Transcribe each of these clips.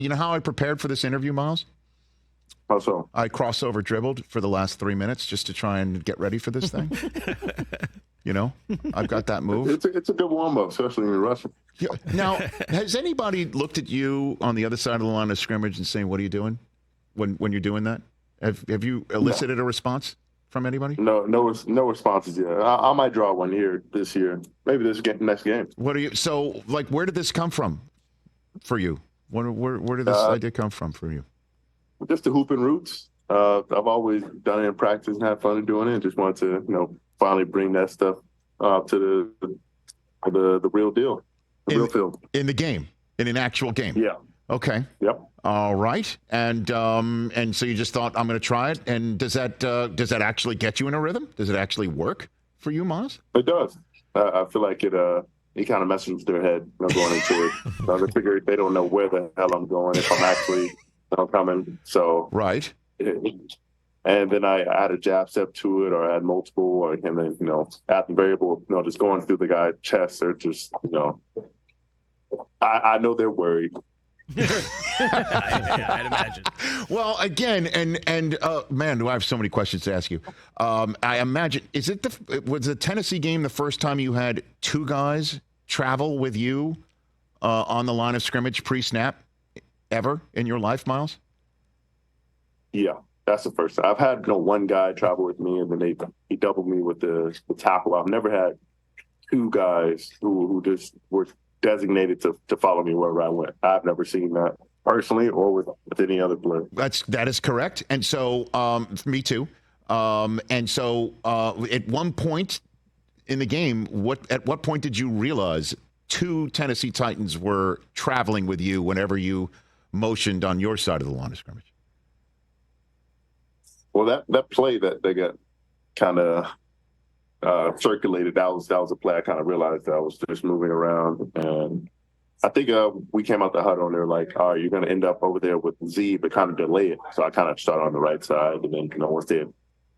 You know how I prepared for this interview, Myles? How so? I crossover dribbled for the last 3 minutes just to try and get ready for this thing. You know, I've got that move. It's a good warm-up, especially in Russia. Yeah. Now, has anybody looked at you on the other side of the line of scrimmage and saying, what are you doing when you're doing that? Have you elicited a response from anybody? No responses yet. I might draw one here this year. Maybe next game. What are you? So, like, where did this come from for you? Where did this idea come from for you? Just the hooping roots. I've always done it in practice and had fun doing it. Just wanted to, finally bring that stuff to the real deal, real field. In the game, in an actual game. Yeah. Okay. Yep. All right. And so you just thought, I'm going to try it. And does that actually get you in a rhythm? Does it actually work for you, Myles? It does. I feel like it kind of messes with their head going into it. So I figure they don't know where the hell I'm going if I'm actually coming. So right. And then I add a jab step to it, or add multiple, and then add the variable. Just going through the guy's chest, or just I know they're worried. I'd imagine. Well, again, and man, do I have so many questions to ask you. I imagine, was the Tennessee game the first time you had two guys travel with you on the line of scrimmage pre-snap ever in your life, Myles? Yeah, that's the first time. I've had one guy travel with me, and then he doubled me with the tackle. I've never had two guys who just were designated to follow me wherever I went. I've never seen that personally or with any other player. That is correct. And so, me too. And so, at one point in the game, at what point did you realize two Tennessee Titans were traveling with you whenever you motioned on your side of the line of scrimmage? Well, that play that they got kind of circulated, that was a play I kind of realized that I was just moving around. And I think we came out the huddle and they were like, all right, you're going to end up over there with Z, but kind of delay it. So I kind of started on the right side. And then, once they had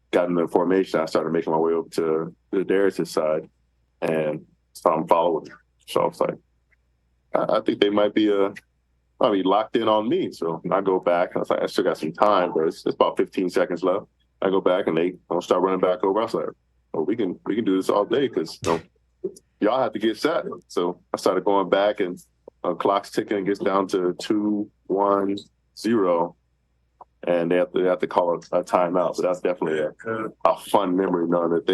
gotten the formation, I started making my way over to Za'Darius' side and saw him following. So I was like, I think they might be locked in on me. So I go back. I was like, I still got some time, but it's about 15 seconds left. I go back and they don't start running back over. I was like, oh, we can do this all day because y'all have to get set. So I started going back, and clock's ticking. It gets down to 2-1-0, and they have to call a timeout. So that's definitely a fun memory, knowing that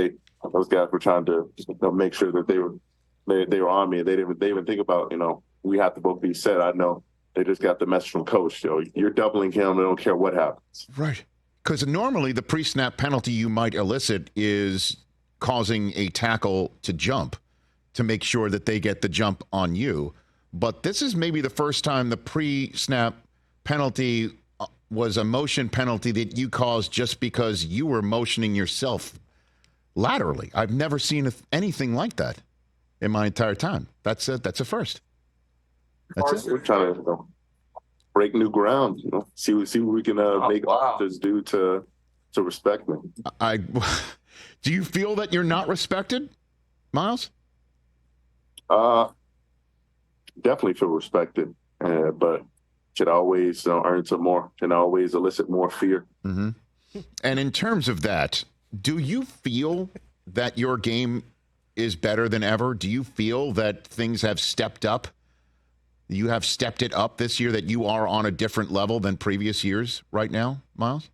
those guys were trying to make sure that they were on me. They didn't even think about we have to both be set. I know they just got the message from coach. You're doubling him. They don't care what happens. Right. Because normally the pre-snap penalty you might elicit is causing a tackle to jump to make sure that they get the jump on you. But this is maybe the first time the pre-snap penalty was a motion penalty that you caused just because you were motioning yourself laterally. I've never seen anything like that in my entire time. That's a first. That's it. We're trying to break new ground. See what we can make this do to respect me. Do you feel that you're not respected, Myles? Definitely feel respected, but should always earn some more, and always elicit more fear. Mm-hmm. And in terms of that, do you feel that your game is better than ever? Do you feel that things have stepped up? You have stepped it up this year, that you are on a different level than previous years right now, Myles?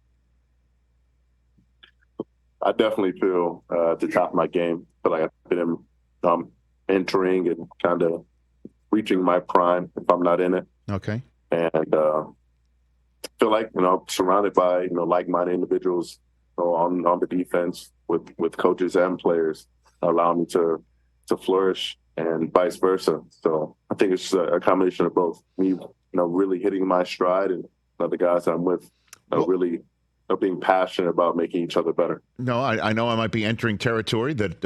I definitely feel at the top of my game. I feel like I've been entering and kind of reaching my prime if I'm not in it. Okay. And feel like, surrounded by, like-minded individuals on the defense with coaches and players allow me to flourish, and vice versa. So I think it's a combination of both. Me, really hitting my stride, and the guys I'm with really being passionate about making each other better. No, I know I might be entering territory that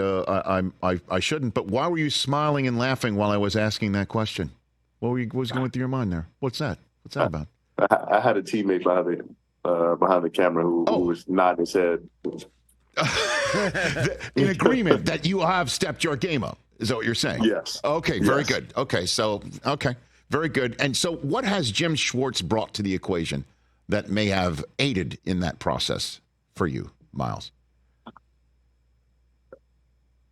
I shouldn't, but why were you smiling and laughing while I was asking that question? What was going through your mind there? What's that? What's that about? I had a teammate behind the camera who was nodding his head. In agreement that you have stepped your game up. Is that what you're saying? Yes. Okay, very good. Okay, so, Very good. And so what has Jim Schwartz brought to the equation that may have aided in that process for you, Myles?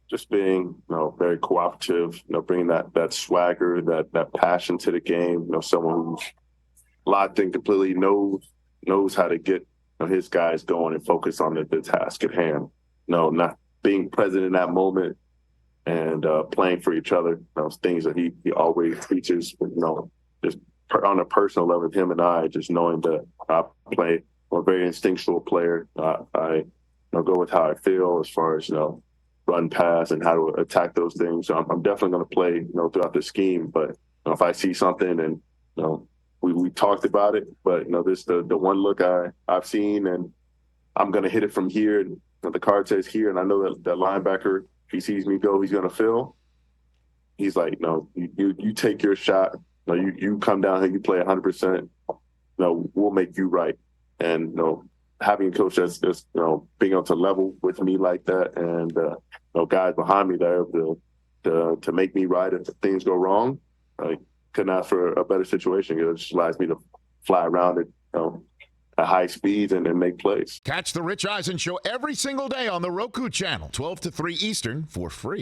Just being, very cooperative, bringing that swagger, that passion to the game, someone who's locked in completely, knows how to get his guys going and focus on the task at hand. Not being present in that moment and playing for each other. Things that he always teaches, just on a personal level with him and I, just knowing that I play, I'm a very instinctual player. I go with how I feel as far as, run, pass, and how to attack those things. So I'm definitely going to play, throughout the scheme. But if I see something and, we talked about it, but, this the one look I've seen, and I'm going to hit it from here. And the card says here, and I know that linebacker, if he sees me go, he's going to fill. He's like, no, you take your shot. No, you come down here, you play 100%. No, we'll make you right. And, having a coach that's just, being able to level with me like that, and, guys behind me there to make me right if things go wrong, I couldn't ask for a better situation. It just allows me to fly around at high speeds and make plays. Catch the Rich Eisen Show every single day on the Roku channel, 12 to 3 Eastern, for free.